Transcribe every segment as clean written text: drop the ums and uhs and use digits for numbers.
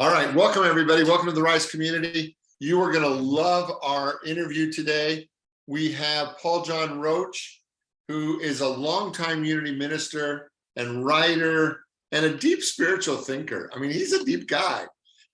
All right, welcome everybody. Welcome to the Rise community. You are going to love our interview today. We have Paul John Roach, who is a longtime Unity minister and writer and a deep spiritual thinker. I mean, he's a deep guy.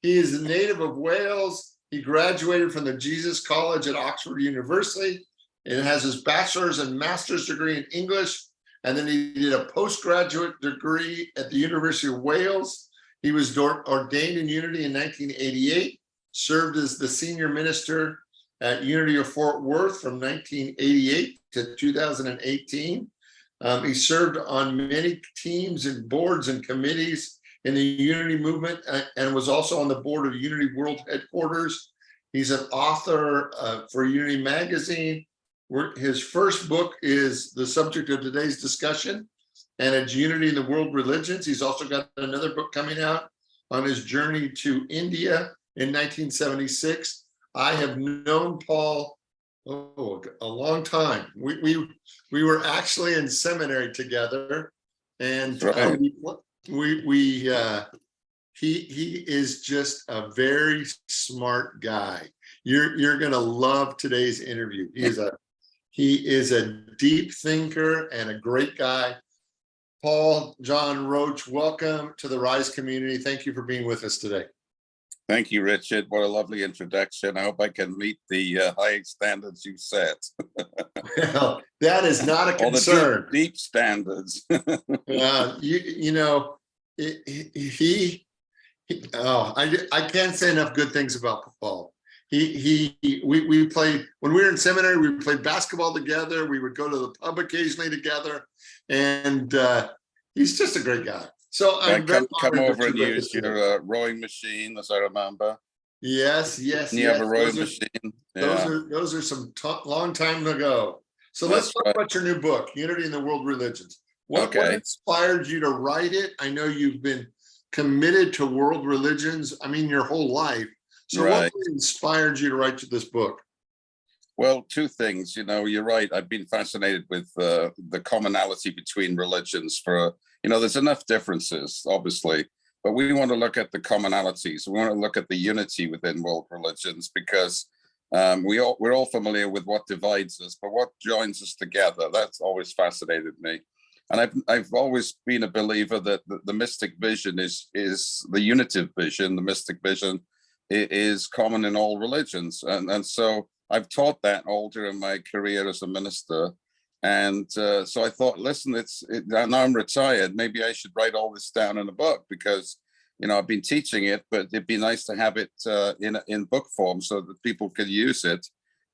He is a native of Wales. He graduated from the Jesus College at Oxford University and has his bachelor's and master's degree in English. And then he did a postgraduate degree at the University of Wales. He was ordained in Unity in 1988, served as the senior minister at Unity of Fort Worth from 1988 to 2018. He served on many teams and boards and committees in the Unity movement and was also on the board of Unity World Headquarters. He's an author for Unity Magazine. His first book is the subject of today's discussion, and it's Unity in the World Religions. He's also got another book coming out on his journey to India in 1976. I have known Paul a long time. We were actually in seminary together, and right. He is just a very smart guy. You're gonna love today's interview. He is a deep thinker and a great guy. Paul John Roach, welcome to the Rise community. Thank you for being with us today. Thank you, Richard. What a lovely introduction. I hope I can meet the high standards you set. Well, that is not a concern. All the deep standards. I can't say enough good things about Paul. We played, when we were in seminary, we played basketball together. We would go to the pub occasionally together, and he's just a great guy. So I'm come over and use your rowing machine, as I remember. Yes. You have a rowing machine. Those are some long time ago. So let's talk about your new book, Unity in the World Religions. What inspired you to write it? I know you've been committed to world religions, your whole life. So what inspired you to write this book? Well, two things. You're right. I've been fascinated with the commonality between religions. There's enough differences, obviously, but we want to look at the commonalities. We want to look at the unity within world religions, because we're all familiar with what divides us, but what joins us together, that's always fascinated me. And I've always been a believer that the mystic vision is the unitive vision. The mystic vision is common in all religions. And so I've taught that all during my career as a minister. And so I thought, listen, now I'm retired, maybe I should write all this down in a book, because, I've been teaching it, but it'd be nice to have it in book form so that people could use it.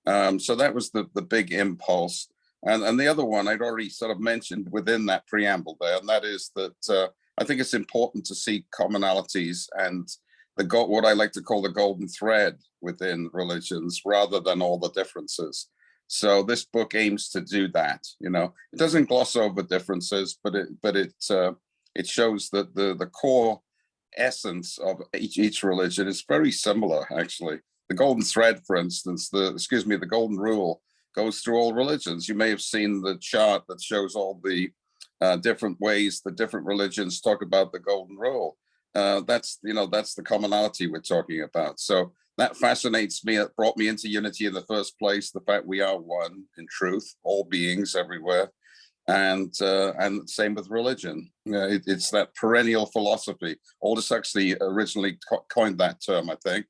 So that was the big impulse. And the other one I'd already sort of mentioned within that preamble there, and that is that I think it's important to see commonalities and what I like to call the golden thread within religions, rather than all the differences. So this book aims to do that. It doesn't gloss over differences, but it shows that the core essence of each religion is very similar. Actually, the golden thread, for instance, the golden rule goes through all religions. You may have seen the chart that shows all the different ways the different religions talk about the golden rule. That's the commonality we're talking about. So that fascinates me. It brought me into unity in the first place. The fact we are one in truth, all beings everywhere, and same with religion. It's that perennial philosophy. Aldous Huxley originally coined that term, I think,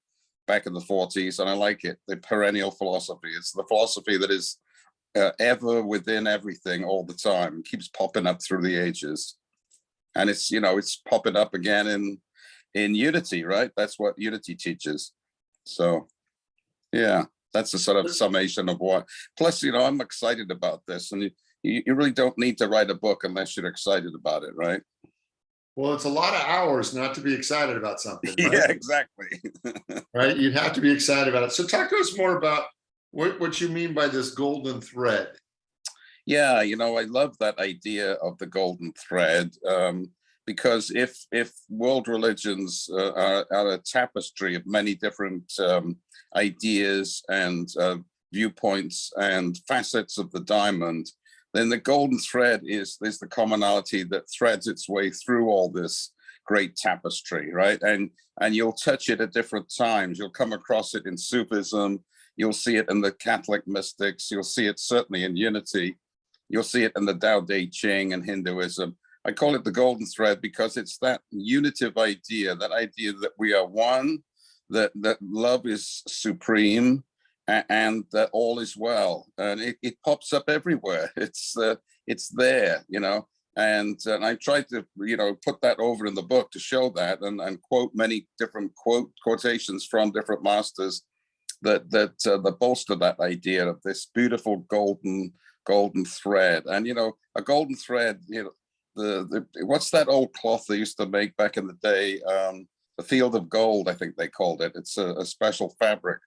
back in the 40s, and I like it. The perennial philosophy. It's the philosophy that is ever within everything all the time. It keeps popping up through the ages. And it's popping up again in unity, right? That's what unity teaches. So, yeah, that's a sort of summation of what. Plus, I'm excited about this, and you really don't need to write a book unless you're excited about it, right? Well, it's a lot of hours not to be excited about something. Right? Yeah, exactly. Right, you'd have to be excited about it. So, talk to us more about what you mean by this golden thread. Yeah, I love that idea of the golden thread, because if world religions are a tapestry of many different ideas and viewpoints and facets of the diamond, then the golden thread is the commonality that threads its way through all this great tapestry, right? And you'll touch it at different times. You'll come across it in Sufism. You'll see it in the Catholic mystics. You'll see it certainly in unity. You'll see it in the Tao Te Ching and Hinduism. I call it the golden thread because it's that unitive idea, that idea that we are one, that love is supreme, and that all is well. And it pops up everywhere. It's there, And I tried to, put that over in the book to show that, and quote many different quotations from different masters that bolster that idea of this beautiful golden thread. And a golden thread, what's that old cloth they used to make back in the day? The field of gold, I think they called it. It's a special fabric.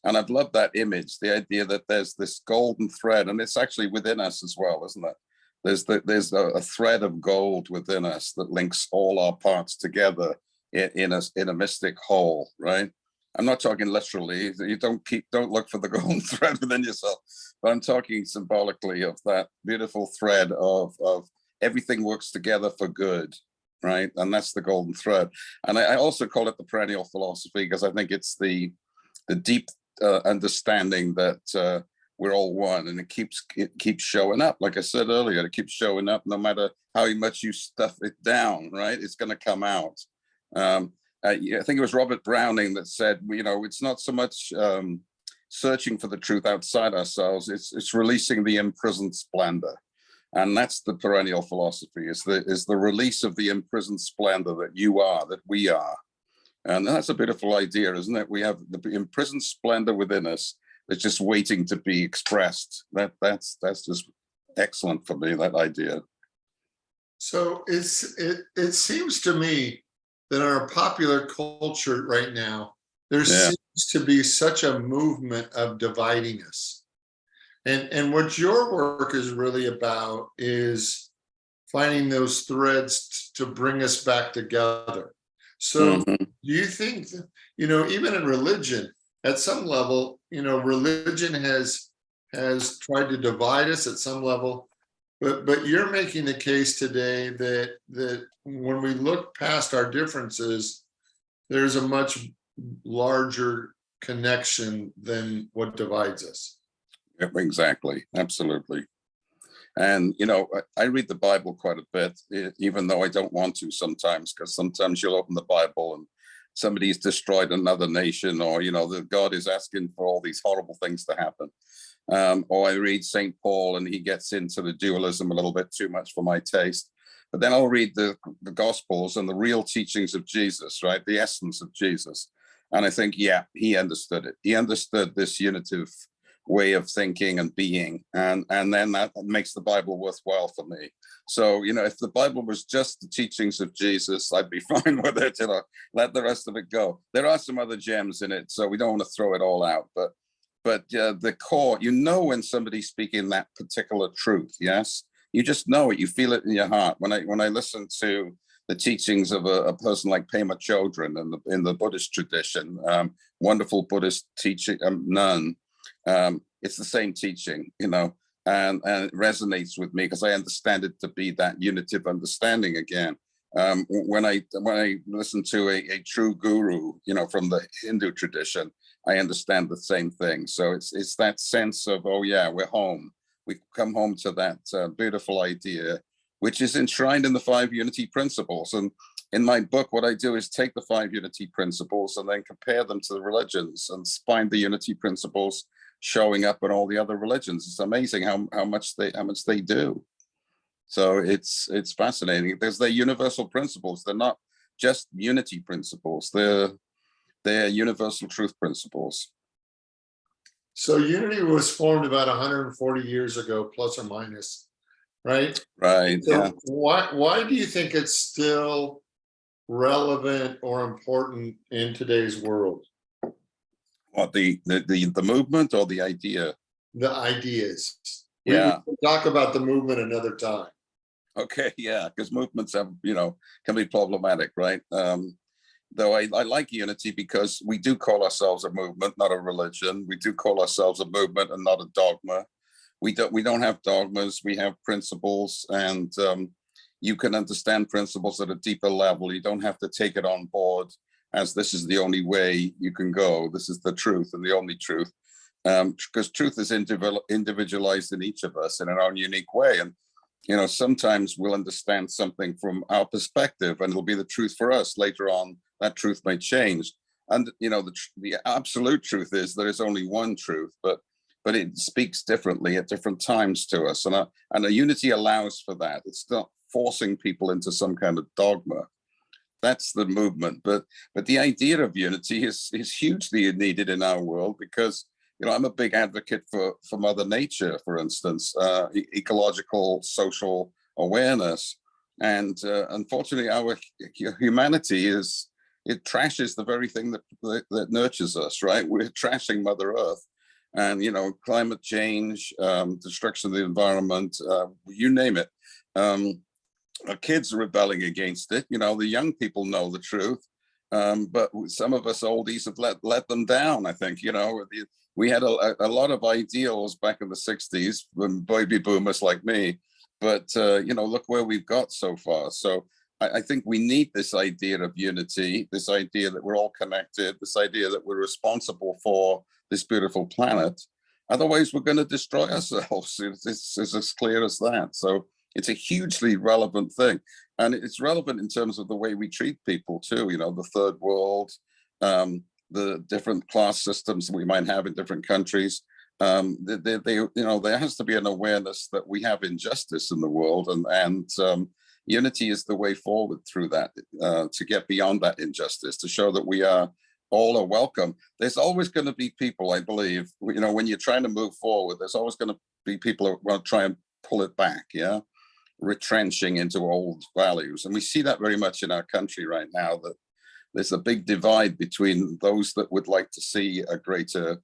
And I've loved that image, the idea that there's this golden thread, and it's actually within us as well, isn't it? There's a thread of gold within us that links all our parts together in a mystic whole, right? I'm not talking literally. You don't look for the golden thread within yourself, but I'm talking symbolically of that beautiful thread of everything works together for good, right? And that's the golden thread. And I also call it the perennial philosophy because I think it's the deep understanding that we're all one, and it keeps showing up. Like I said earlier, it keeps showing up no matter how much you stuff it down, right? It's going to come out. I think it was Robert Browning that said, it's not so much searching for the truth outside ourselves, it's releasing the imprisoned splendor. And that's the perennial philosophy, is the release of the imprisoned splendor that we are. And that's a beautiful idea, isn't it? We have the imprisoned splendor within us that's just waiting to be expressed. That's just excellent for me, that idea. So it seems to me that in our popular culture right now, there seems to be such a movement of dividing us. And what your work is really about is finding those threads to bring us back together. So do you think that, even in religion, at some level, religion has tried to divide us at some level, but you're making the case today that when we look past our differences, there's a much larger connection than what divides us. Exactly, absolutely. And I read the Bible quite a bit, even though I don't want to sometimes, because sometimes you'll open the Bible and somebody's destroyed another nation, or that God is asking for all these horrible things to happen. Or I read St. Paul and he gets into the dualism a little bit too much for my taste. But then I'll read the Gospels and the real teachings of Jesus, right? The essence of Jesus. And I think, he understood it. He understood this unitive way of thinking and being. And then that makes the Bible worthwhile for me. So, if the Bible was just the teachings of Jesus, I'd be fine with it, let the rest of it go. There are some other gems in it, so we don't want to throw it all out. But the core, when somebody's speaking that particular truth, yes? You just know it. You feel it in your heart. When I listen to the teachings of a person like Pema Chodron in the Buddhist tradition, wonderful Buddhist teaching nun, it's the same teaching, and it resonates with me because I understand it to be that unitive understanding again. When I listen to a true guru, from the Hindu tradition, I understand the same thing. So it's that sense of, we're home. We come home to that beautiful idea, which is enshrined in the 5 unity principles. And in my book, what I do is take the 5 unity principles and then compare them to the religions and find the unity principles showing up in all the other religions. It's amazing how much they do. So it's fascinating. There's their universal principles. They're not just unity principles. They're universal truth principles. So unity was formed about 140 years ago, plus or minus, right? Right. So yeah. Why do you think it's still relevant or important in today's world? What, the movement or the idea? The ideas. Yeah. We can talk about the movement another time. Okay. Yeah. Because movements have, can be problematic, right? Though I like unity because we do call ourselves a movement, not a religion. We do call ourselves a movement and not a dogma. We don't have dogmas. We have principles, and you can understand principles at a deeper level. You don't have to take it on board as this is the only way you can go. This is the truth and the only truth. Because truth is individualized in each of us in our own unique way. And, sometimes we'll understand something from our perspective and it'll be the truth for us. Later on, that truth may change. And, the absolute truth is there is only one truth, but it speaks differently at different times to us. And a unity allows for that. It's not forcing people into some kind of dogma. That's the movement. But the idea of unity is hugely needed in our world because, I'm a big advocate for Mother Nature, for instance, ecological, social awareness. And unfortunately, our humanity it trashes the very thing that nurtures us, right? We're trashing Mother Earth. And, climate change, destruction of the environment, you name it. Our kids are rebelling against it. The young people know the truth. But some of us oldies have let them down, I think. We had a lot of ideals back in the 60s when baby boomers like me. But, look where we've got so far. So I think we need this idea of unity, this idea that we're all connected, this idea that we're responsible for this beautiful planet. Otherwise, we're going to destroy ourselves. It's as clear as that. So it's a hugely relevant thing. And it's relevant in terms of the way we treat people too, the third world, the different class systems we might have in different countries. There has to be an awareness that we have injustice in the world, and unity is the way forward through that, to get beyond that injustice, to show that we are all are welcome. There's always going to be people, I believe, when you're trying to move forward, there's always going to be people who want to try and pull it back, retrenching into old values. And we see that very much in our country right now, that there's a big divide between those that would like to see a greater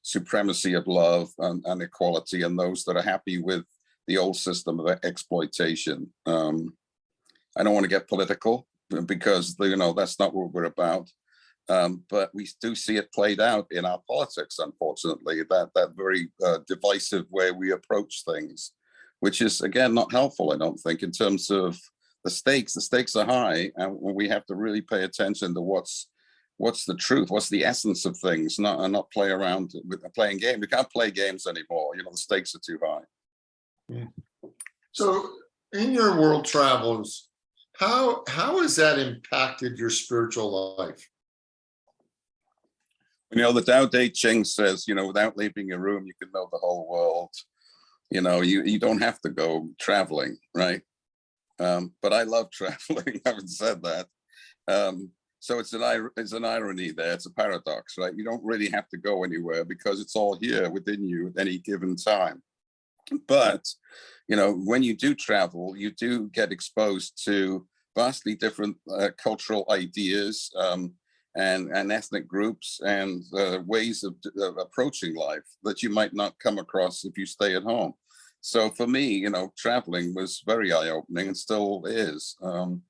supremacy of love and equality, and those that are happy with the old system of exploitation. I don't want to get political because that's not what we're about. But we do see it played out in our politics, unfortunately, that very divisive way we approach things, which is, again, not helpful, I don't think, in terms of the stakes. The stakes are high, and we have to really pay attention to what's the truth, what's the essence of things, not play around with playing game. We can't play games anymore. The stakes are too high. Yeah. So in your world travels, how has that impacted your spiritual life? The Tao Te Ching says, without leaving your room, you can know the whole world. You don't have to go traveling, right? But I love traveling, having said that. So it's an irony there. It's a paradox, right? You don't really have to go anywhere because it's all here within you at any given time. But, when you do travel, you do get exposed to vastly different cultural ideas, and ethnic groups and ways of approaching life that you might not come across if you stay at home. So for me, traveling was very eye-opening and still is. And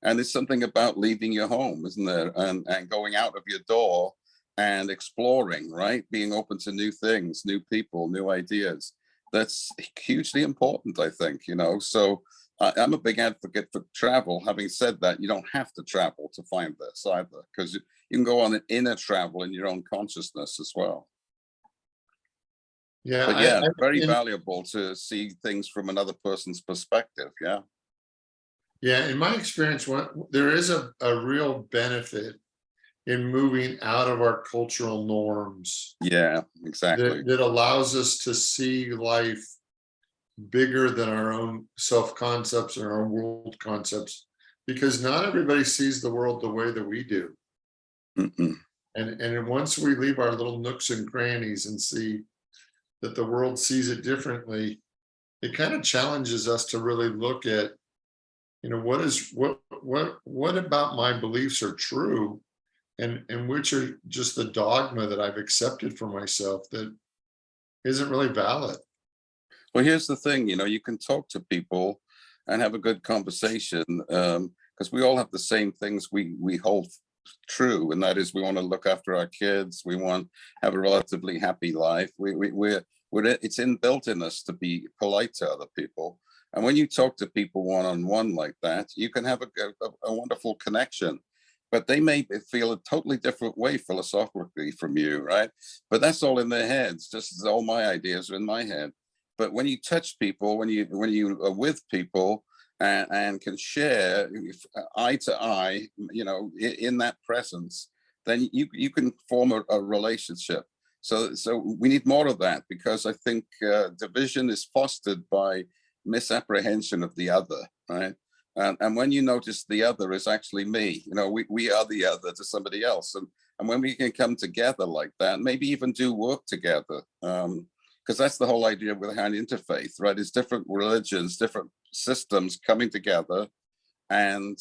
there's something about leaving your home, isn't there? And going out of your door and exploring, right? Being open to new things, new people, new ideas. That's hugely important, I think, So I'm a big advocate for travel. Having said that, you don't have to travel to find this either, because you can go on an inner travel in your own consciousness as well. Yeah, but very valuable to see things from another person's perspective. Yeah. Yeah, in my experience, there is a real benefit in moving out of our cultural norms. Yeah, exactly. That allows us to see life bigger than our own self-concepts and our own world concepts, because not everybody sees the world the way that we do. Mm-mm. And once we leave our little nooks and crannies and see that the world sees it differently, it kind of challenges us to really look at, what about my beliefs are true, and which are just the dogma that I've accepted for myself that isn't really valid. Well, here's the thing, you can talk to people and have a good conversation, because we all have the same things we hold true, and that is we want to look after our kids, we want to have a relatively happy life. It's inbuilt in us to be polite to other people, And when you talk to people one-on-one like that, you can have a wonderful connection. But they may feel a totally different way philosophically from you, right? But that's all in their heads, just as all my ideas are in my head. But when you touch people, when you are with people and can share eye to eye, in that presence, then you can form a relationship. So we need more of that, because I think division is fostered by misapprehension of the other, right? And when you notice the other is actually me, we are the other to somebody else. And when we can come together like that, maybe even do work together, because that's the whole idea with hand interfaith, right? It's different religions, different systems coming together and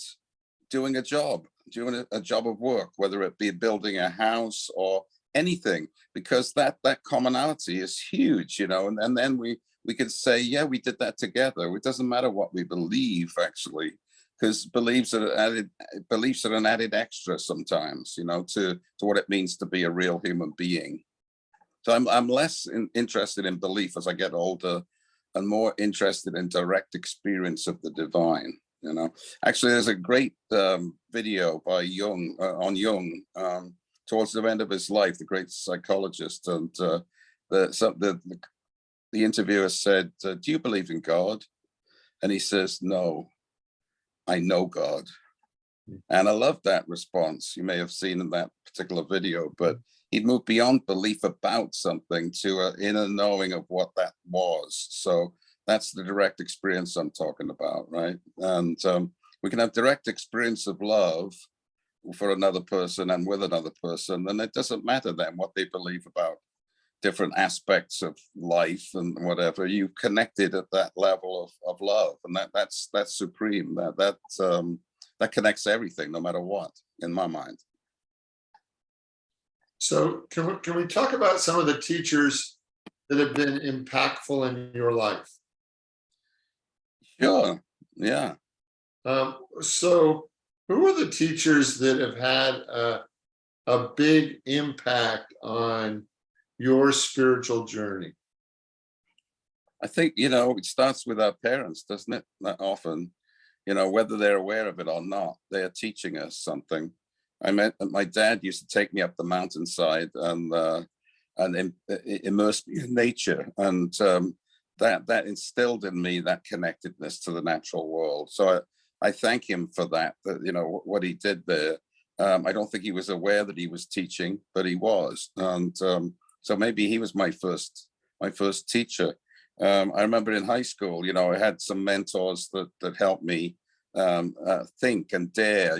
doing a job of work, whether it be building a house or anything, because that commonality is huge, and then we could say, yeah, we did that together. It doesn't matter what we believe, actually, because beliefs are an added extra sometimes, to what it means to be a real human being. So I'm less interested in belief as I get older, and more interested in direct experience of the divine. Actually, there's a great video by Jung on Jung towards the end of his life, the great psychologist, and the interviewer said, "Do you believe in God?" And he says, "No, I know God." And I love that response. You may have seen in that particular video, but he'd moved beyond belief about something to an inner knowing of what that was. So that's the direct experience I'm talking about, right? And we can have direct experience of love for another person and with another person, and it doesn't matter then what they believe about different aspects of life and whatever. You've connected at that level of love, and that's supreme. That connects everything, no matter what, in my mind. So can we talk about some of the teachers that have been impactful in your life? Sure. Yeah. So who are the teachers that have had a big impact on your spiritual journey? I think, it starts with our parents, doesn't it? That often, whether they're aware of it or not, they are teaching us something. My dad used to take me up the mountainside and immerse me in nature. And that instilled in me that connectedness to the natural world. So I thank him for that, what he did there. I don't think he was aware that he was teaching, but he was. And so maybe he was my first teacher. I remember in high school, I had some mentors that helped me think and dare.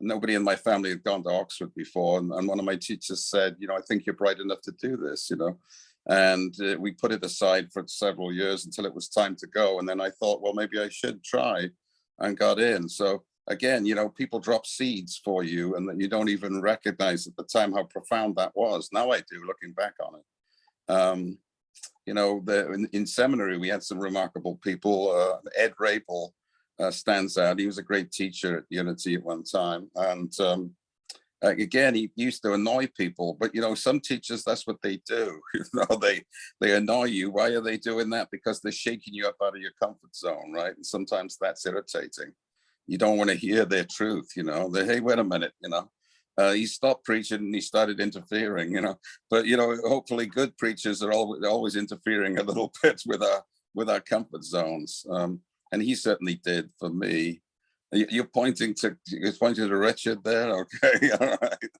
Nobody in my family had gone to Oxford before, and one of my teachers said, "I think you're bright enough to do this." And we put it aside for several years until it was time to go. And then I thought, well, maybe I should try, and got in. So again, people drop seeds for you, and that you don't even recognize at the time how profound that was. Now I do, looking back on it. In seminary, we had some remarkable people. Ed Rabel stands out. He was a great teacher at Unity at one time. And again, he used to annoy people, but some teachers, that's what they do. They annoy you. Why are they doing that? Because they're shaking you up out of your comfort zone, right? And sometimes that's irritating. You don't want to hear their truth. Hey, wait a minute. He stopped preaching and he started interfering. But hopefully good preachers are always interfering a little bit with our comfort zones, and he certainly did for me. You're pointing to Richard there. Okay. All right.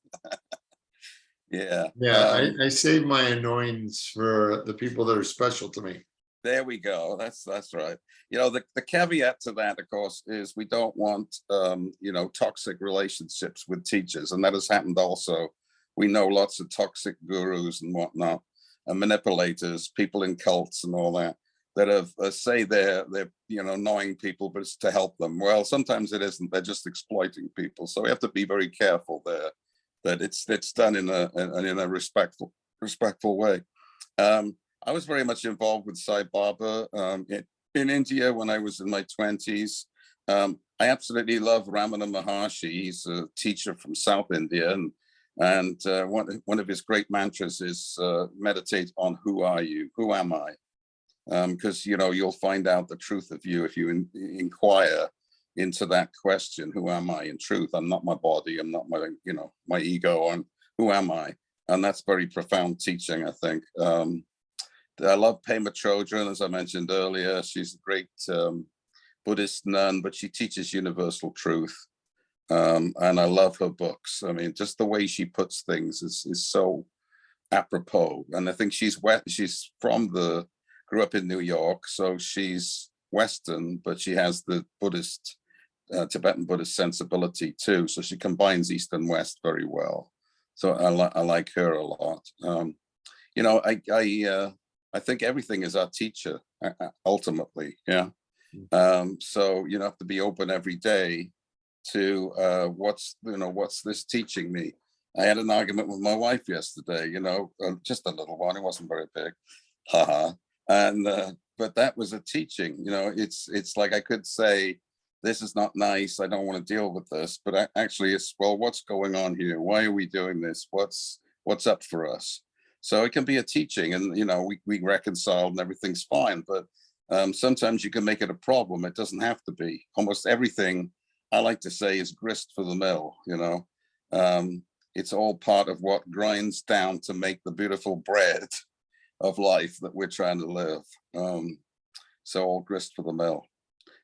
Yeah. Yeah, I save my annoyance for the people that are special to me. There we go. That's right. The caveat to that, of course, is we don't want toxic relationships with teachers, and that has happened also. We know lots of toxic gurus and whatnot, and manipulators, people in cults and all that have say they're annoying people, but it's to help them. Well, sometimes it isn't. They're just exploiting people. So we have to be very careful there that it's done in a respectful way. I was very much involved with Sai Baba in India when I was in my 20s. I absolutely love Ramana Maharshi. He's a teacher from South India, and one of his great mantras is meditate on who are you, who am I, because you'll find out the truth of you if you inquire into that question. Who am I in truth? I'm not my body. I'm not my ego. Who am I? And that's very profound teaching, I think. I love Pema Chodron, as I mentioned earlier. She's a great Buddhist nun, but she teaches universal truth. And I love her books. I mean, just the way she puts things is so apropos. And I think she's grew up in New York, so she's Western, but she has the Buddhist, Tibetan Buddhist sensibility too. So she combines East and West very well. So I like her a lot. I think everything is our teacher ultimately. Yeah. So you have to be open every day to what's this teaching me. I had an argument with my wife yesterday, just a little one. It wasn't very big. Haha. And but that was a teaching. It's like I could say, this is not nice, I don't want to deal with this, but actually it's, well, what's going on here? Why are we doing this? What's up for us? So it can be a teaching, and we reconcile and everything's fine, but sometimes you can make it a problem. It doesn't have to be. Almost everything, I like to say, is grist for the mill. It's all part of what grinds down to make the beautiful bread of life that we're trying to live. So all grist for the mill.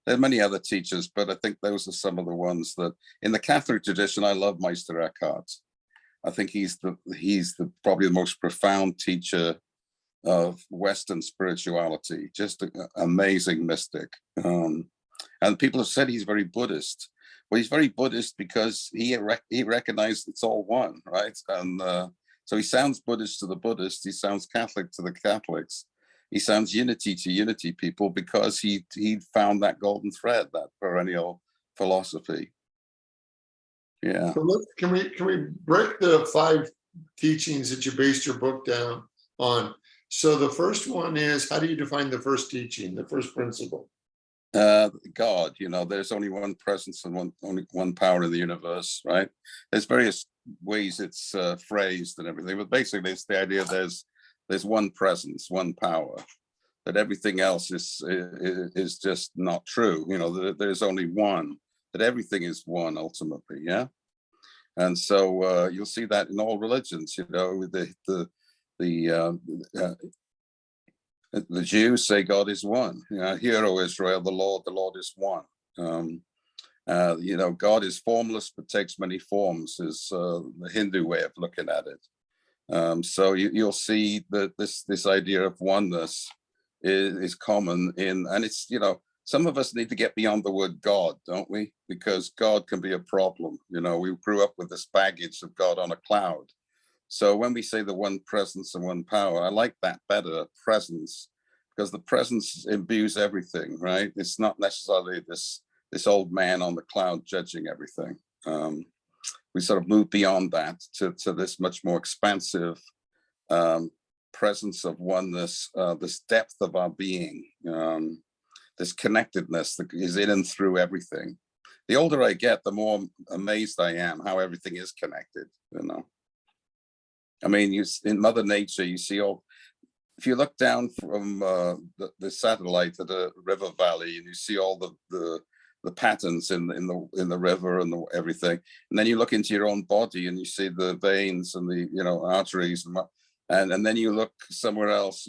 There are many other teachers, but I think those are some of the ones that, in the Catholic tradition, I love Meister Eckhart. I think he's probably the most profound teacher of Western spirituality, just an amazing mystic. And people have said he's very Buddhist. Well, he's very Buddhist because he recognized it's all one, right? And so he sounds Buddhist to the Buddhists, he sounds Catholic to the Catholics, he sounds unity to unity people, because he found that golden thread, that perennial philosophy. Yeah. So can we break the 5 teachings that you based your book down on? So the first one is, how do you define the first teaching, the first principle? God, there's only one presence and only one power in the universe, right? There's various ways it's phrased and everything, but basically it's the idea there's one presence, one power, that everything else is just not true. There's only one, that everything is one ultimately. Yeah. And so you'll see that in all religions. The Jews say God is one. Hear, O Israel, the Lord is one. God is formless but takes many forms, is the Hindu way of looking at it. So you'll see that this idea of oneness is common and it's, some of us need to get beyond the word God, don't we? Because God can be a problem. We grew up with this baggage of God on a cloud. So when we say the one presence and one power, I like that better, presence, because the presence imbues everything, right? It's not necessarily this old man on the cloud judging everything. We sort of move beyond that to this much more expansive presence of oneness, this depth of our being, this connectedness that is in and through everything. The older I get, the more amazed I am how everything is connected, I mean, in Mother Nature, you see if you look down from the satellite at a river valley, and you see all the patterns in the river and everything, and then you look into your own body and you see the veins and the arteries, and then you look somewhere else,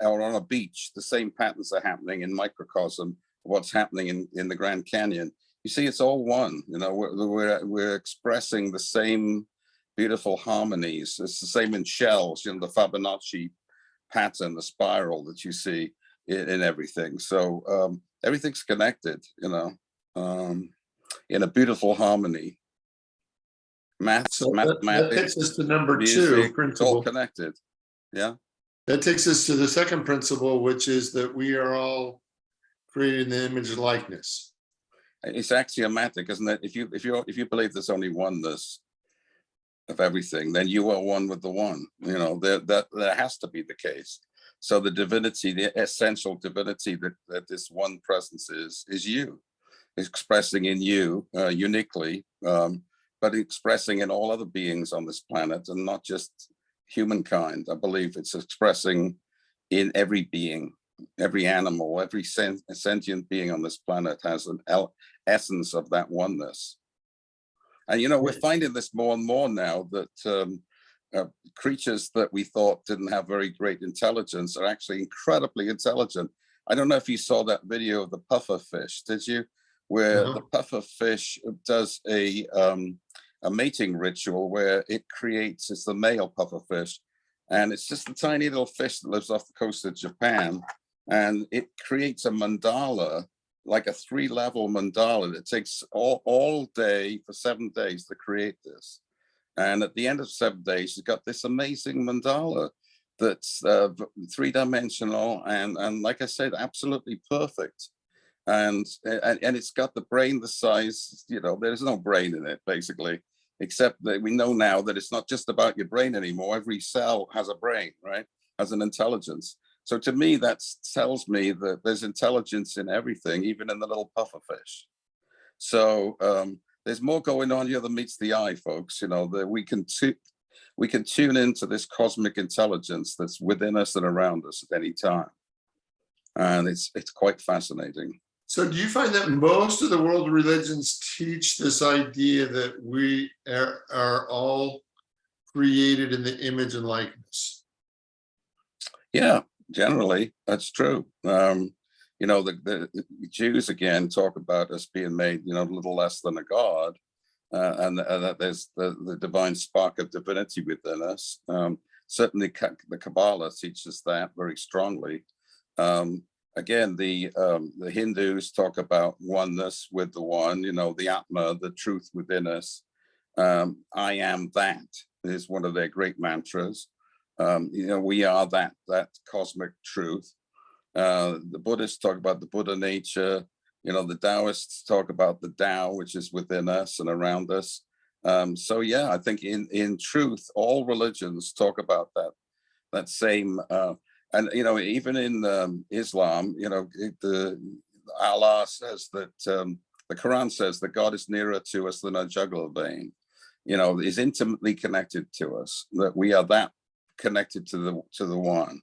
or on a beach, the same patterns are happening in microcosm. What's happening in the Grand Canyon? You see, it's all one. We're expressing the same beautiful harmonies. It's the same in shells, the Fibonacci pattern, the spiral that you see in everything. So everything's connected, in a beautiful harmony. Maths, mathematics, that takes us to number music, 2 principle. it's all connected. Yeah. That takes us to the second principle, which is that we are all created in the image and likeness. It's axiomatic, isn't it? If you believe there's only oneness of everything, then you are one with the one. That has to be the case. So the divinity, the essential divinity that this one presence is you, expressing in you uniquely, but expressing in all other beings on this planet, and not just humankind. I believe it's expressing in every being, every animal, every sentient being on this planet has an essence of that oneness. And, you know, we're finding this more and more now, that creatures that we thought didn't have very great intelligence are actually incredibly intelligent. I don't know if you saw that video of the puffer fish, did you? Where the puffer fish does a mating ritual where it creates, it's the male puffer fish, and it's just a tiny little fish that lives off the coast of Japan, and it creates a mandala, like a 3-level mandala. It takes all day for 7 days to create this. And at the end of 7 days, she's got this amazing mandala that's 3-dimensional and like I said, absolutely perfect. And it's got the brain the size, you know, there's no brain in it basically, except that we know now that it's not just about your brain anymore. Every cell has a brain, right? Has an intelligence. So to me, that tells me that there's intelligence in everything, even in the little puffer fish. So there's more going on here than meets the eye, folks. You know, that we can tune into this cosmic intelligence that's within us and around us at any time, and it's quite fascinating. So do you find that most of the world religions teach this idea that we are all created in the image and likeness? Yeah, generally, that's true. You know, the Jews, again, talk about us being made, you know, a little less than a god, and that there's the divine spark of divinity within us. Certainly, the Kabbalah teaches that very strongly. Again, the Hindus talk about oneness with the one, you know, the Atma, the truth within us. I am that is one of their great mantras. You know, we are that cosmic truth. The Buddhists talk about the Buddha nature. You know, the Taoists talk about the Tao, which is within us and around us. So yeah, I think in truth, all religions talk about that same. And you know, even in Islam, you know, Allah says that the Quran says that God is nearer to us than our jugular vein. You know, is intimately connected to us. That we are that connected to the one.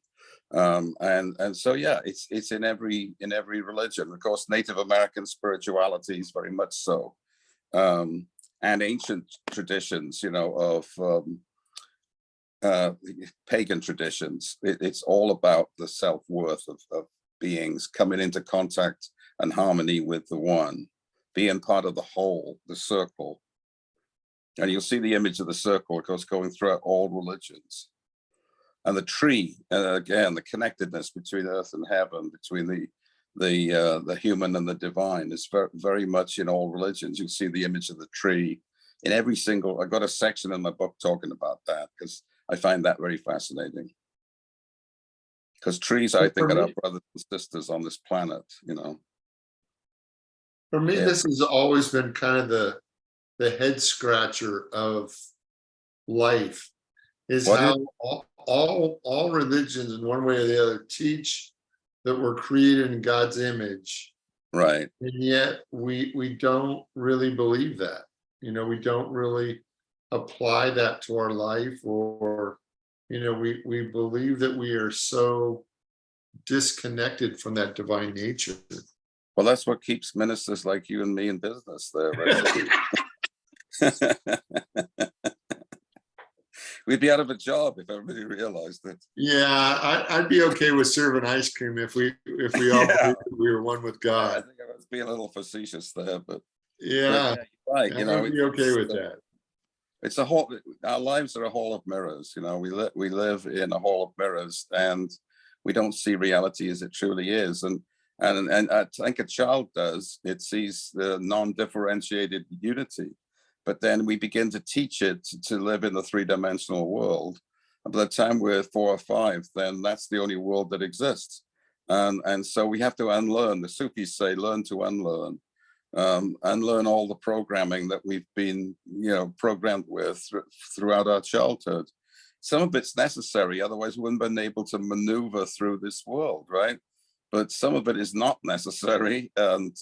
And so yeah, it's in every religion. Of course, Native American spirituality is very much so, and ancient traditions, you know, of pagan traditions. It's all about the self-worth of beings coming into contact and harmony with the one, being part of the whole, the circle. And you'll see the image of the circle, of course, going throughout all religions. And the tree, again, the connectedness between earth and heaven, between the human and the divine, is very, very much in all religions. You'll see the image of the tree in every single. I've got a section in my book talking about that because I find that very fascinating. Because trees, I think, are our brothers and sisters on this planet. You know. For me, this has always been kind of the head scratcher of life. Is how all religions in one way or the other teach that we're created in God's image, right? And yet we don't really believe that. You know, we don't really apply that to our life, or you know, we believe that we are so disconnected from that divine nature. Well, that's what keeps ministers like you and me in business there, right? We'd be out of a job if everybody realized it. Yeah, I'd be okay with serving ice cream if we all believed we were one with God. Yeah, I think I was being a little facetious there, but yeah, right. You know, I'd be okay with that. It's a whole. Our lives are a hall of mirrors. You know, we live in a hall of mirrors, and we don't see reality as it truly is. And I think a child does. It sees the non-differentiated unity. But then we begin to teach it to live in the 3-dimensional world. And by the time we're 4 or 5, then that's the only world that exists. And so we have to unlearn. The Sufis say, learn to unlearn. Unlearn all the programming that we've been, you know, programmed with throughout our childhood. Some of it's necessary, otherwise we wouldn't have been able to maneuver through this world, right? But some of it is not necessary. And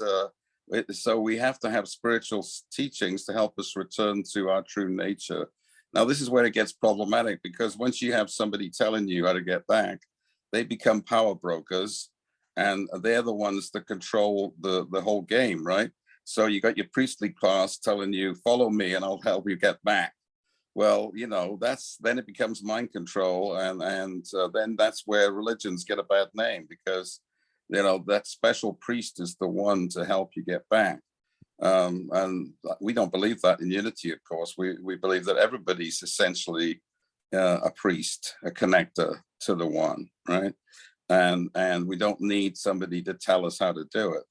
so we have to have spiritual teachings to help us return to our true nature. Now, this is where it gets problematic, because once you have somebody telling you how to get back, they become power brokers, and they're the ones that control the whole game, right? So you got your priestly class telling you, follow me and I'll help you get back. Well, then it becomes mind control, and then that's where religions get a bad name, because that special priest is the one to help you get back. And we don't believe that in unity, of course. We believe that everybody's essentially a priest, a connector to the one, right? And we don't need somebody to tell us how to do it.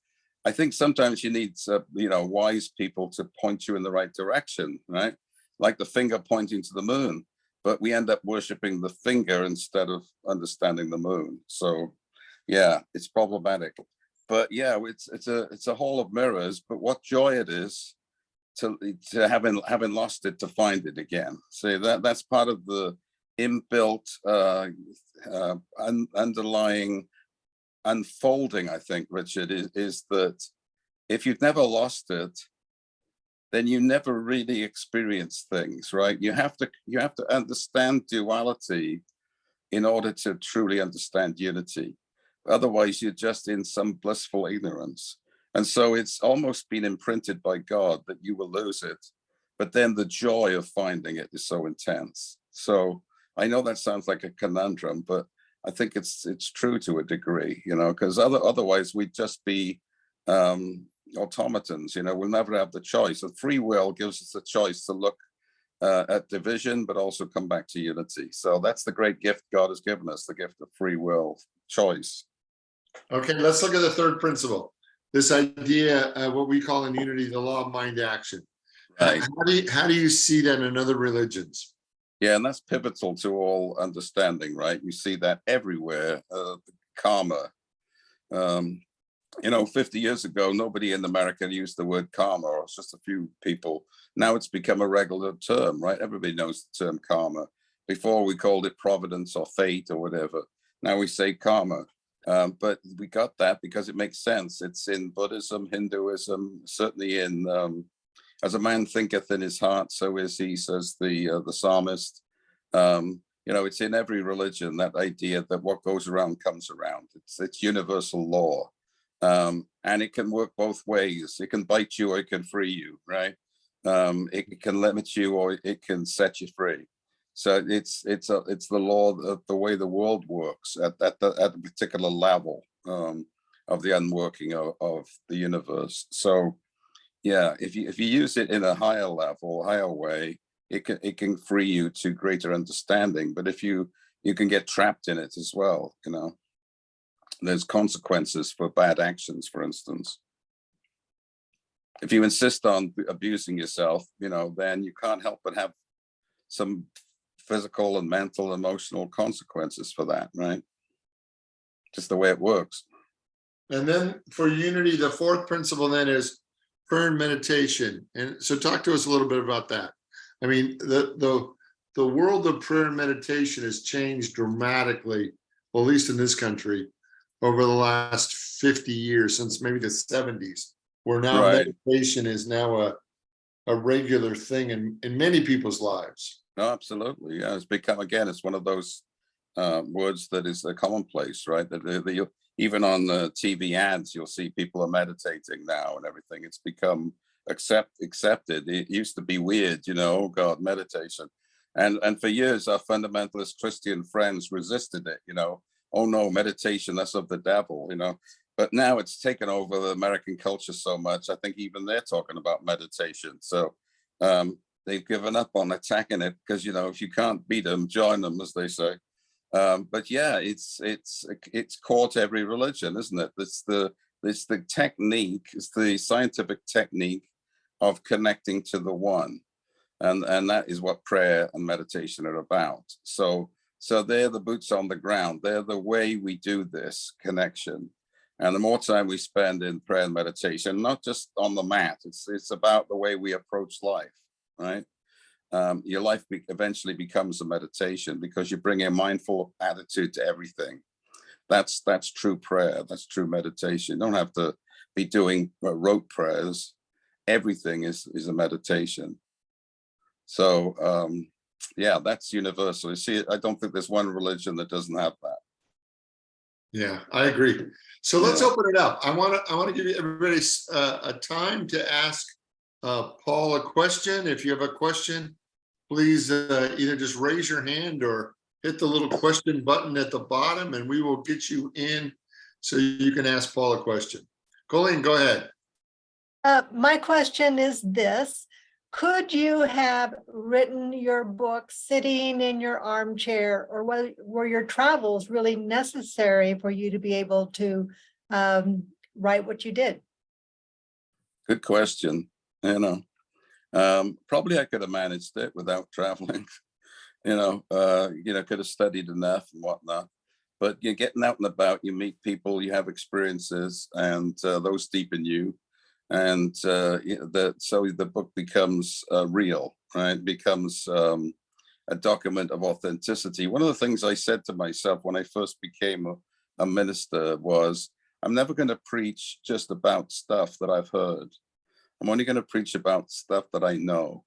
I think sometimes you need wise people to point you in the right direction, right? Like the finger pointing to the moon, but we end up worshiping the finger instead of understanding the moon. So yeah, it's problematic. But yeah, it's a hall of mirrors, but what joy it is to having lost it, to find it again. So that's part of the inbuilt underlying unfolding, I think, Richard, is that if you've never lost it, then you never really experience things, right? You have to understand duality in order to truly understand unity. Otherwise, you're just in some blissful ignorance. And so it's almost been imprinted by God that you will lose it. But then the joy of finding it is so intense. So I know that sounds like a conundrum, but I think it's true to a degree, because otherwise we'd just be automatons. We'll never have the choice. And free will gives us a choice to look at division, but also come back to unity. So that's the great gift God has given us, the gift of free will, choice. Okay, let's look at the third principle. This idea, what we call in unity, the law of mind action. Right. How do you see that in other religions? Yeah, and that's pivotal to all understanding, right? You see that everywhere. Karma. 50 years ago, nobody in America used the word karma, or it's just a few people. Now it's become a regular term, right? Everybody knows the term karma. Before we called it providence or fate or whatever. Now we say karma. But we got that because it makes sense. It's in Buddhism, Hinduism, certainly in as a man thinketh in his heart, so is he, says the psalmist. It's in every religion, that idea that what goes around comes around. It's universal law. And it can work both ways. It can bite you or it can free you, right? It can limit you or it can set you free. So it's the law of the way the world works at a particular level of the unworking of the universe. So yeah, if you use it in a higher level, higher way, it can free you to greater understanding. But if you can get trapped in it as well, there's consequences for bad actions, for instance. If you insist on abusing yourself, then you can't help but have some physical and mental, emotional consequences for that, right? Just the way it works. And then for unity, the fourth principle then is prayer and meditation. And so talk to us a little bit about that. I mean, the world of prayer and meditation has changed dramatically, well, at least in this country, over the last 50 years, since maybe the 70s, where now meditation is now a regular thing in many people's lives. No, absolutely. Yeah, it's become, again, it's one of those words that is a commonplace, right? That even on the TV ads, you'll see people are meditating now and everything. It's become accepted. It used to be weird, oh God, meditation. And for years, our fundamentalist Christian friends resisted it, oh no, meditation, that's of the devil, But now it's taken over the American culture so much, I think even they're talking about meditation. So they've given up on attacking it because, if you can't beat them, join them, as they say. But yeah, it's core to every religion, isn't it? It's the technique, it's the scientific technique of connecting to the one. And that is what prayer and meditation are about. So they're the boots on the ground. They're the way we do this connection. And the more time we spend in prayer and meditation, not just on the mat, it's about the way we approach life, right? Your life eventually becomes a meditation because you bring a mindful attitude to everything. That's true prayer. That's true meditation. You don't have to be doing rote prayers. Everything is a meditation. So yeah, that's universal. You see, I don't think there's one religion that doesn't have that. Yeah, I agree. So let's Yeah. open it up. I want to give you everybody a time to ask Paul a question. If you have a question, please either just raise your hand or hit the little question button at the bottom, and we will get you in so you can ask Paul a question. Colleen, go ahead. My question is this: could you have written your book sitting in your armchair, or were your travels really necessary for you to be able to write what you did? Good question. Probably I could have managed it without traveling. Could have studied enough and whatnot. But you're getting out and about, you meet people, you have experiences, and those deepen you. And so the book becomes real, right? Becomes a document of authenticity. One of the things I said to myself when I first became a minister was, I'm never going to preach just about stuff that I've heard. I'm only going to preach about stuff that I know.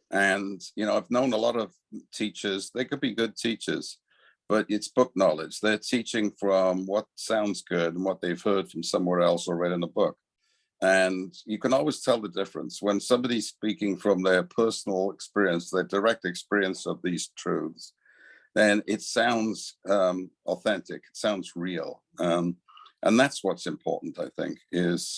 And, I've known a lot of teachers. They could be good teachers, but it's book knowledge. They're teaching from what sounds good and what they've heard from somewhere else or read in a book. And you can always tell the difference when somebody's speaking from their personal experience, their direct experience of these truths, then it sounds authentic. It sounds real. And that's what's important, I think, is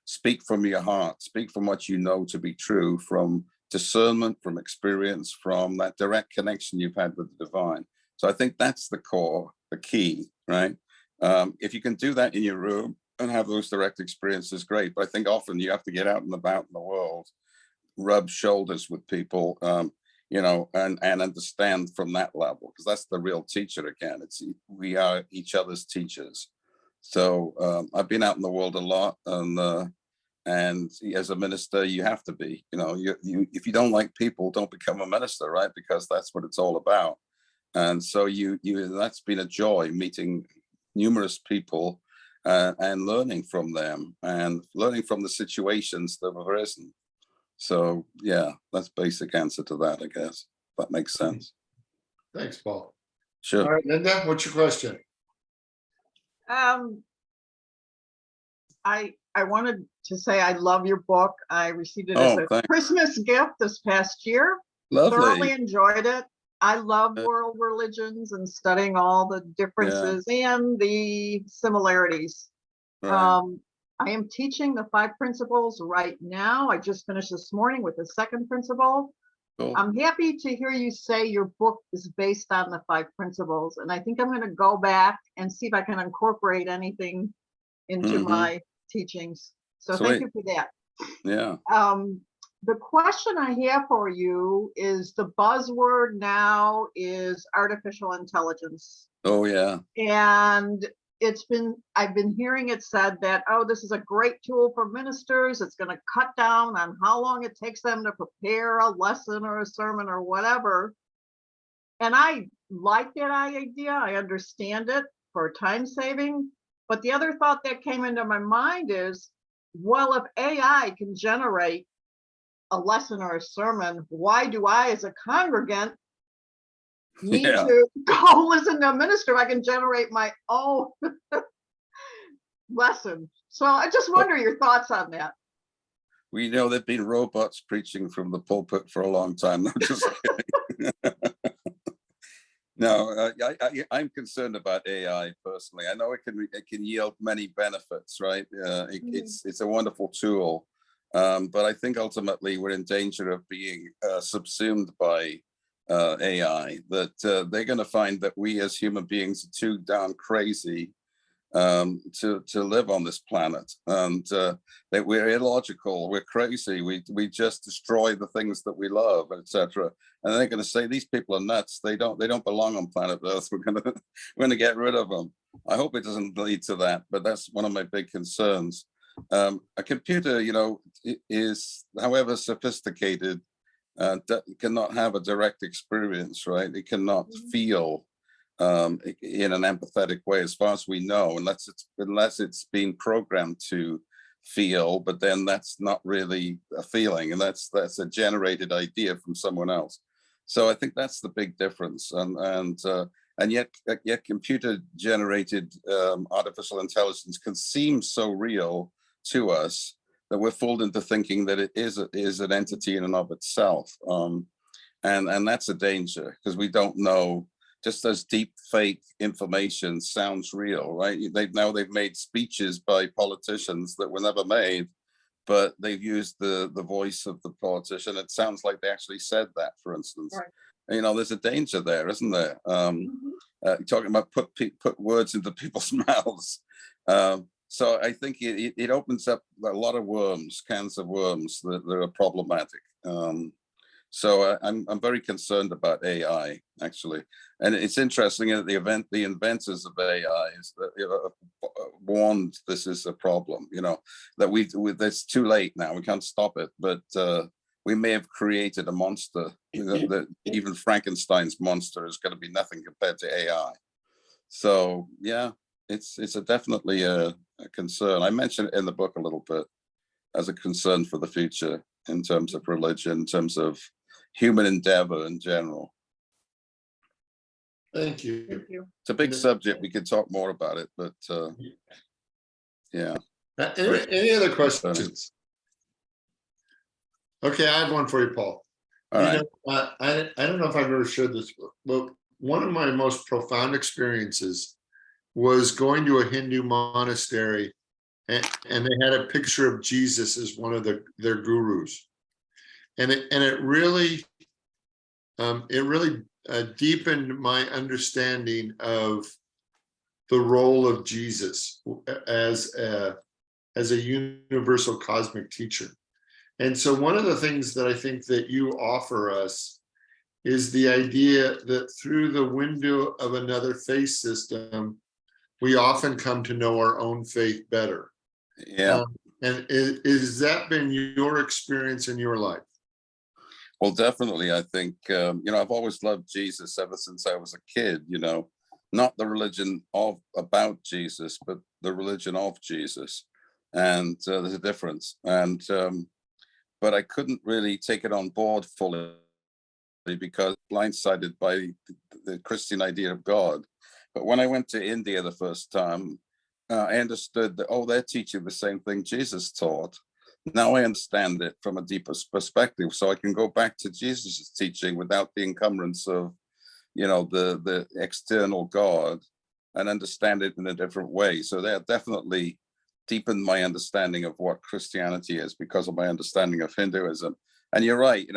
speak from your heart, speak from what you know to be true, from discernment, from experience, from that direct connection you've had with the divine. So I think that's the core, the key, right? If you can do that in your room and have those direct experiences, great. But I think often you have to get out and about in the world, rub shoulders with people, and understand from that level, because that's the real teacher again. We are each other's teachers. So I've been out in the world a lot, and as a minister, you have to be. If you don't like people, don't become a minister, right? Because that's what it's all about. And so that's been a joy, meeting numerous people and learning from them and learning from the situations that have arisen. So yeah, that's basic answer to that, I guess. That makes sense. Thanks, Paul. Sure. All right, Linda, what's your question? I wanted to say I love your book. I received it as a thanks. Christmas gift this past year. Lovely. Thoroughly enjoyed it. I love world religions and studying all the differences and the similarities. Right. I am teaching the 5 principles right now. I just finished this morning with the 2nd principle. Cool. I'm happy to hear you say your book is based on the 5 principles. And I think I'm going to go back and see if I can incorporate anything into my teachings. So Sweet. thank you for that. Yeah. The question I have for you is, the buzzword now is artificial intelligence. Oh yeah. And I've been hearing it said that, oh, this is a great tool for ministers. It's going to cut down on how long it takes them to prepare a lesson or a sermon or whatever. And I like that idea. I understand it for time saving. But the other thought that came into my mind is, well, if AI can generate a lesson or a sermon, why do I, as a congregant, need to go listen to a minister? I can generate my own lesson. So I just wonder your thoughts on that. We know there've been robots preaching from the pulpit for a long time. No, just kidding. No, I'm concerned about AI personally. I know it can yield many benefits, right? It's a wonderful tool, but I think ultimately we're in danger of being subsumed by AI. That they're going to find that we as human beings are too darn crazy to live on this planet, and that we're illogical, we're crazy, we just destroy the things that we love, etc. And they're going to say these people are nuts. They don't belong on planet Earth. We're going to get rid of them. I hope it doesn't lead to that, but that's one of my big concerns. A computer, is, however sophisticated, cannot have a direct experience, right? It cannot feel in an empathetic way, as far as we know, unless it's been programmed to feel, but then that's not really a feeling, and that's a generated idea from someone else. So I think that's the big difference, and And yet computer generated artificial intelligence can seem so real to us that we're fooled into thinking that it is an entity in and of itself. And that's a danger, because we don't know, just as deep fake information sounds real, right? They've made speeches by politicians that were never made, but they've used the voice of the politician. It sounds like they actually said that, for instance. Right. You know, there's a danger there, isn't there? Talking about put words into people's mouths. So I think it opens up a lot of cans of worms that are problematic. So I'm very concerned about AI, actually. And it's interesting that the inventors of AI warned this is a problem, that it's too late now, we can't stop it, but we may have created a monster, that even Frankenstein's monster is going to be nothing compared to AI. So yeah, it's definitely a concern. I mentioned it in the book a little bit as a concern for the future in terms of religion, in terms of human endeavor in general. Thank you. Thank you. It's a big subject. We could talk more about it, but yeah. Any other questions? Okay, I have one for you, Paul. All right. I don't know if I've ever shared this, but one of my most profound experiences was going to a Hindu monastery, and they had a picture of Jesus as one of their gurus, and it really deepened my understanding of the role of Jesus as a universal cosmic teacher. And so one of the things that I think that you offer us is the idea that through the window of another faith system, we often come to know our own faith better. Yeah. And is that been your experience in your life? Well, definitely. I think, I've always loved Jesus ever since I was a kid, not the religion about Jesus, but the religion of Jesus. And there's a difference. And, but I couldn't really take it on board fully because blindsided by the Christian idea of God. But when I went to India the first time, I understood that, they're teaching the same thing Jesus taught. Now I understand it from a deeper perspective, so I can go back to Jesus's teaching without the encumbrance of, the external God, and understand it in a different way. So that definitely deepened my understanding of what Christianity is because of my understanding of Hinduism. And you're right,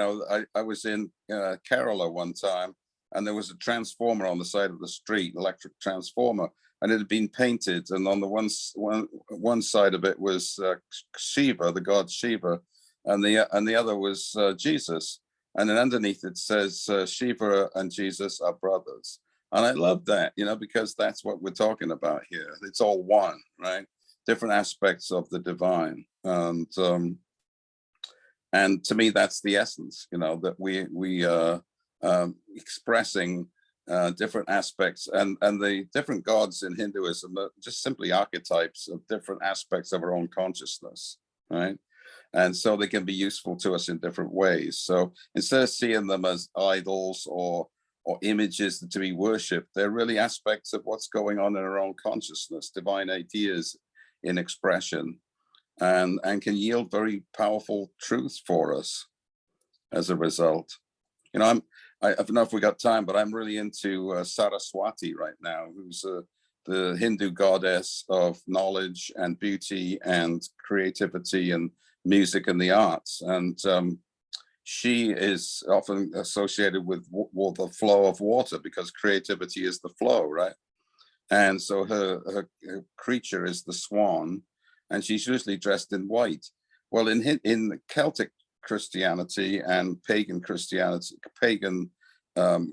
I was in Kerala one time, and there was a transformer on the side of the street, electric transformer, and it had been painted. And on the one side of it was Shiva, the god Shiva, and the other was Jesus. And then underneath it says Shiva and Jesus are brothers. And I love that, because that's what we're talking about here. It's all one, right? Different aspects of the divine. And to me, that's the essence, that we are expressing different aspects, and the different gods in Hinduism are just simply archetypes of different aspects of our own consciousness, right? And so they can be useful to us in different ways. So instead of seeing them as idols or images to be worshipped, they're really aspects of what's going on in our own consciousness, divine ideas in expression, and can yield very powerful truths for us as a result. I don't know if we got time, but I'm really into Saraswati right now, who's the Hindu goddess of knowledge and beauty and creativity and music and the arts. And she is often associated with the flow of water, because creativity is the flow, right? And so her creature is the swan, and she's usually dressed in white. Well, in Celtic Christianity and pagan Christianity,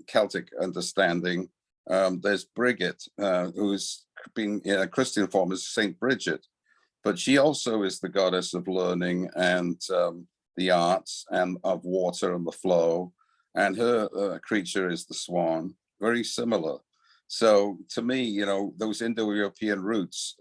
Celtic understanding, there's Bridget, who's been in a Christian form as Saint Bridget, but she also is the goddess of learning and the arts and of water and the flow, and her creature is the swan, very similar. So to me, those Indo-European roots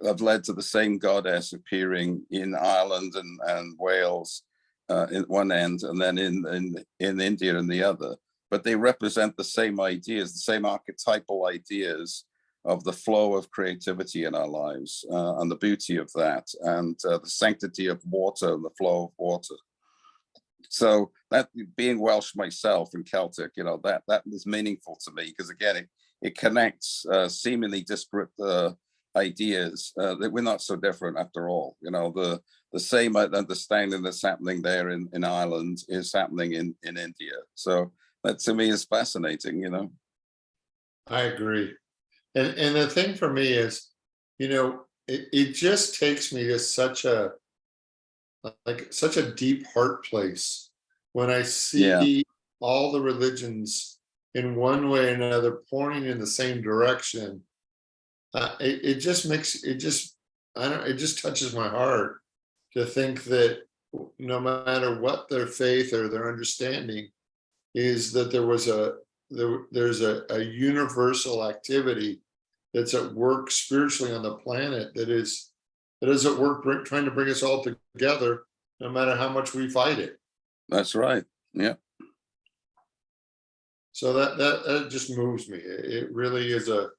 have led to the same goddess appearing in Ireland and Wales in one end, and then in India in the other. but they represent the same ideas, the same archetypal ideas of the flow of creativity in our lives, and the beauty of that, and the sanctity of water and the flow of water. So that, being Welsh myself and Celtic, that is meaningful to me, because again, it connects seemingly disparate ideas that we're not so different after all. The same understanding that's happening there in Ireland is happening in India. So that to me is fascinating. I agree. And the thing for me is, it just takes me to such a deep heart place when I see all the religions in one way or another pointing in the same direction. It just touches my heart to think that no matter what their faith or their understanding is, that there's a universal activity that's at work spiritually on the planet that is at work trying to bring us all together, no matter how much we fight it. That's right. Yeah. So that just moves me. It really is a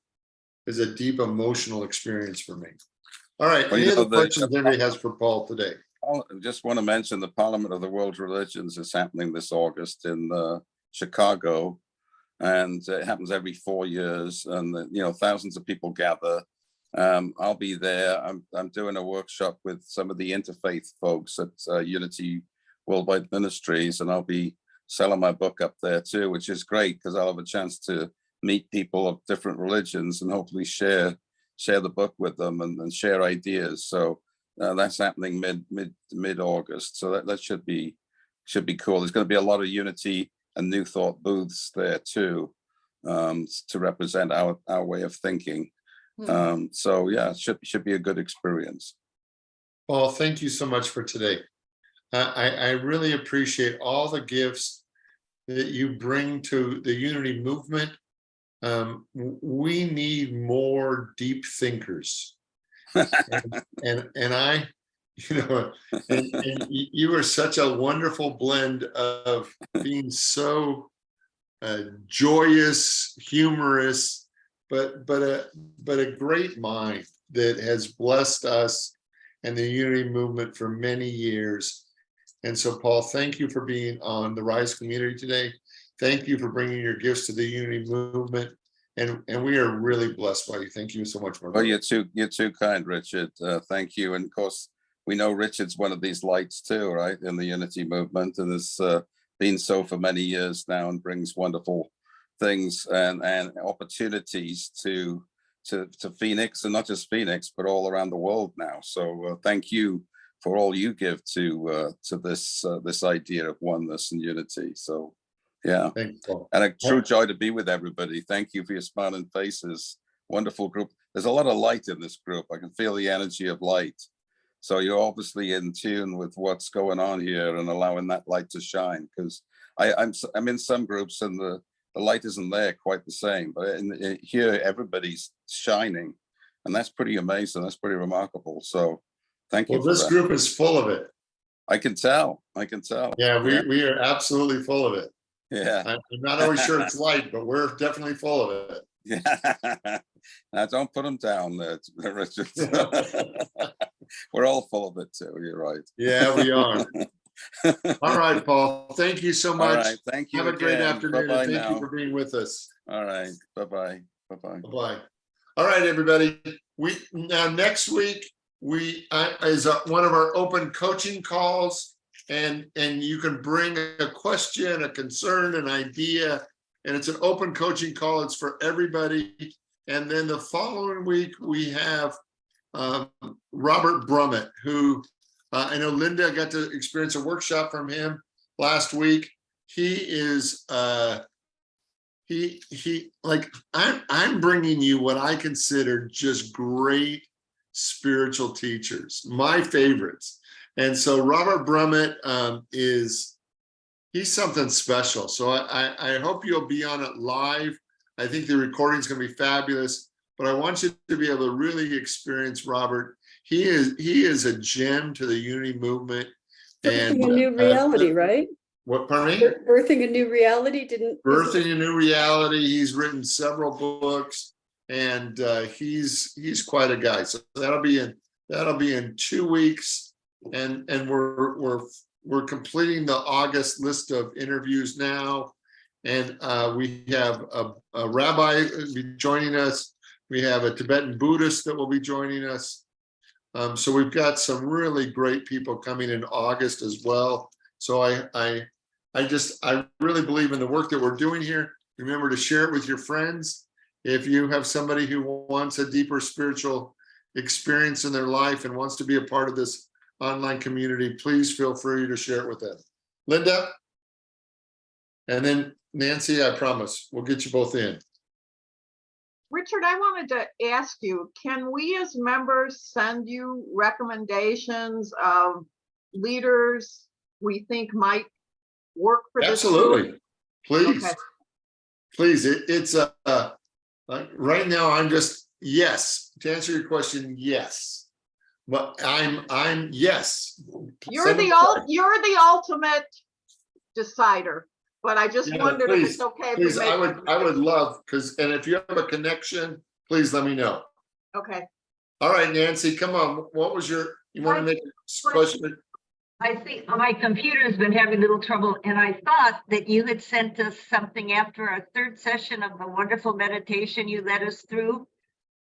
deep emotional experience for me. All right. Well, any other questions anybody has for Paul today? I just want to mention the Parliament of the World Religions is happening this August in Chicago, and it happens every 4 years, and thousands of people gather. I'll be there. I'm doing a workshop with some of the interfaith folks at Unity Worldwide Ministries, and I'll be selling my book up there too, which is great because I'll have a chance to meet people of different religions and hopefully share the book with them and share ideas. So that's happening mid August. So that should be cool. There's going to be a lot of Unity and New Thought booths there too, to represent our way of thinking. So yeah, it should be a good experience. Paul, thank you so much for today. I really appreciate all the gifts that you bring to the Unity movement. We need more deep thinkers, and I, and you are such a wonderful blend of being so joyous, humorous, but a great mind that has blessed us and the Unity movement for many years. And so, Paul, thank you for being on the Rise community today. Thank you for bringing your gifts to the Unity movement. And we are really blessed by you. Thank you so much. Well, you're too kind, Richard. Thank you. And of course, we know Richard's one of these lights too, right, in the Unity movement, and has been so for many years now, and brings wonderful things and opportunities to Phoenix, and not just Phoenix, but all around the world now. So thank you for all you give to this idea of oneness and unity. So yeah, Thanks, Paul. And a true joy to be with everybody. Thank you for your smiling faces. Wonderful group. There's a lot of light in this group. I can feel the energy of light. So you're obviously in tune with what's going on here and allowing that light to shine. Because I'm in some groups and the light isn't there quite the same, but here everybody's shining, and that's pretty amazing. That's pretty remarkable. So thank you. Well, this group is full of it. I can tell. Yeah, we are absolutely full of it. Yeah. I'm not always sure it's light, but we're definitely full of it. Yeah. Now don't put them down, Richard. We're all full of it too. You're right. Yeah, we are. All right, Paul. Thank you so much. All right. Thank you. Have a great afternoon. Bye-bye And thank now. you for being with us. All right. Bye-bye. Bye-bye. Bye-bye. All right, everybody. Next week is one of our open coaching calls, and you can bring a question, a concern, an idea, and it's an open coaching call. It's for everybody. And then the following week we have Robert Brummett, who I know Linda got to experience a workshop from him last week. He is I'm bringing you what I consider just great spiritual teachers, my favorites. And so Robert Brummett he's something special. So I hope you'll be on it live. I think the recording is going to be fabulous, but I want you to be able to really experience Robert. He is a gem to the Unity movement. It's And a new reality, right? What, pardon me? Birthing a New Reality didn't. Birthing a New Reality. He's written several books, and he's quite a guy. So that'll be in 2 weeks, and we're completing the August list of interviews now, and we have a rabbi will be joining us. We have a Tibetan Buddhist that will be joining us. So we've got some really great people coming in August as well. So I really believe in the work that we're doing here. Remember to share it with your friends. If you have somebody who wants a deeper spiritual experience in their life and wants to be a part of this online community, please feel free to share it with them. Linda, and then Nancy, I promise we'll get you both in. Richard, I wanted to ask you, can we as members send you recommendations of leaders we think might work for this? Absolutely. Please. Okay. Please. It's right now I'm just, yes, to answer your question, yes. But I'm yes. You're the ultimate decider, but I just Yeah, wondered if please, it's okay. Please, if we make I would love, and if you have a connection, please let me know. Okay. All right, Nancy, come on. What was you want to make a question? I think my computer's been having a little trouble, and I thought that you had sent us something after our third session of the wonderful meditation you led us through.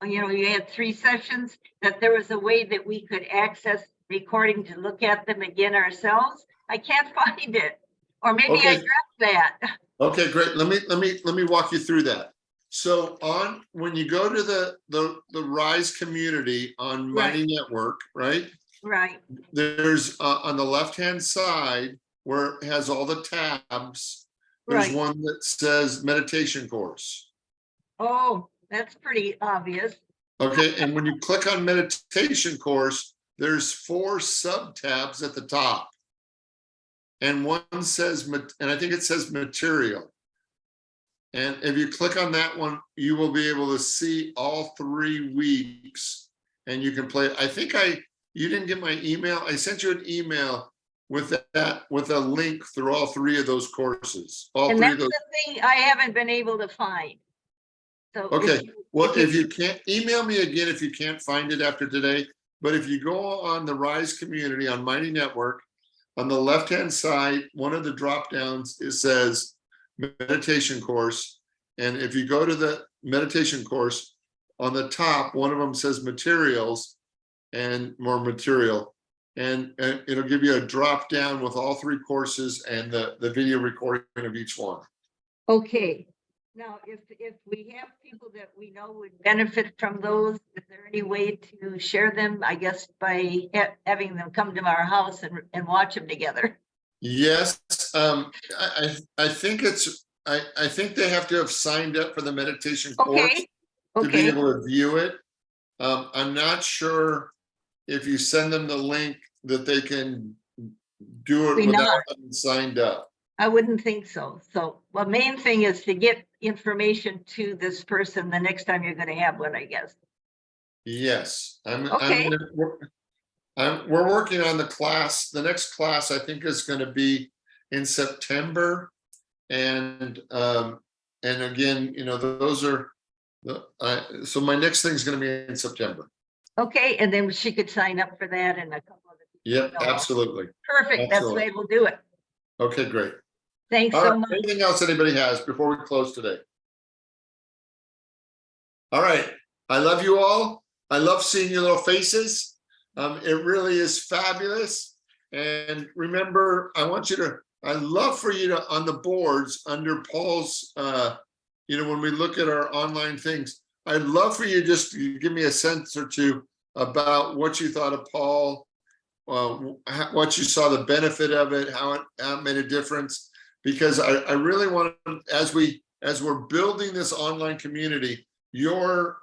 You know, you had 3 sessions, that there was a way that we could access recording to look at them again ourselves. I can't find it, or maybe I Okay. dropped that. Okay, great. Let me walk you through that. So when you go to the Rise community on Mighty Network, right? Right. There's on the left-hand side where it has all the tabs, there's Right. one that says meditation course. Oh, that's pretty obvious. Okay, and when you click on meditation course, there's 4 sub tabs at the top. And one says, and I think it says material. And if you click on that one, you will be able to see all 3 weeks, and you can play. I think you didn't get my email. I sent you an email with a link through all 3 of those courses. All And 3 that's of those. the thing I haven't been able to find. So Okay, well, if you can't, email me again if you can't find it after today. But if you go on the Rise community on Mighty Network, on the left-hand side, one of the drop downs, it says meditation course. And if you go to the meditation course, on the top, one of them says materials and more material. And it'll give you a drop down with all 3 courses and the video recording of each one. Okay. Now, if we have people that we know would benefit from those, is there any way to share them? I guess by having them come to our house and watch them together. Yes, I think I think they have to have signed up for the meditation course Okay. to be Okay. able to view it. I'm not sure if you send them the link that they can do it Probably without not. having signed up. I wouldn't think so. So, well, main thing is to get information to this person the next time you're going to have one, I guess. Yes, Okay. we're working on the class. The next class I think is going to be in September, and again, you know, those are so my next thing is going to be in September. Okay, and then she could sign up for that and a couple other people. Yep, know. absolutely. Perfect. That's the way we'll do it. Okay, great. Thanks All so right, much. anything else anybody has before we close today? All right, I love you all. I love seeing your little faces. It really is fabulous. And remember, I'd love for you to, on the boards under Paul's, you know, when we look at our online things, I'd love for you just to give me a sense or two about what you thought of Paul, what you saw the benefit of it, how it made a difference. Because I really want to, as we're building this online community, your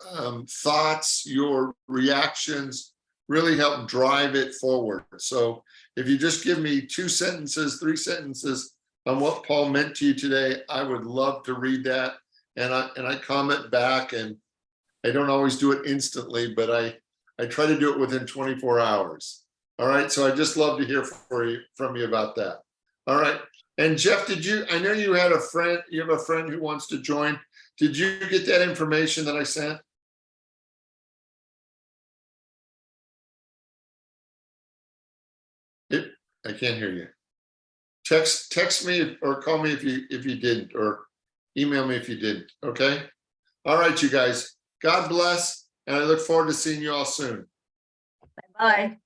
thoughts, your reactions really help drive it forward. So if you just give me 2 sentences, 3 sentences on what Paul meant to you today, I would love to read that. And I comment back, and I don't always do it instantly, but I try to do it within 24 hours. All right, so I just love to hear from you about that. All right, And Jeff, I know you had a friend, you have a friend who wants to join. Did you get that information that I sent? I can't hear you. Text me or call me if you didn't, or email me if you did. Okay. All right, you guys. God bless, and I look forward to seeing you all soon. Bye.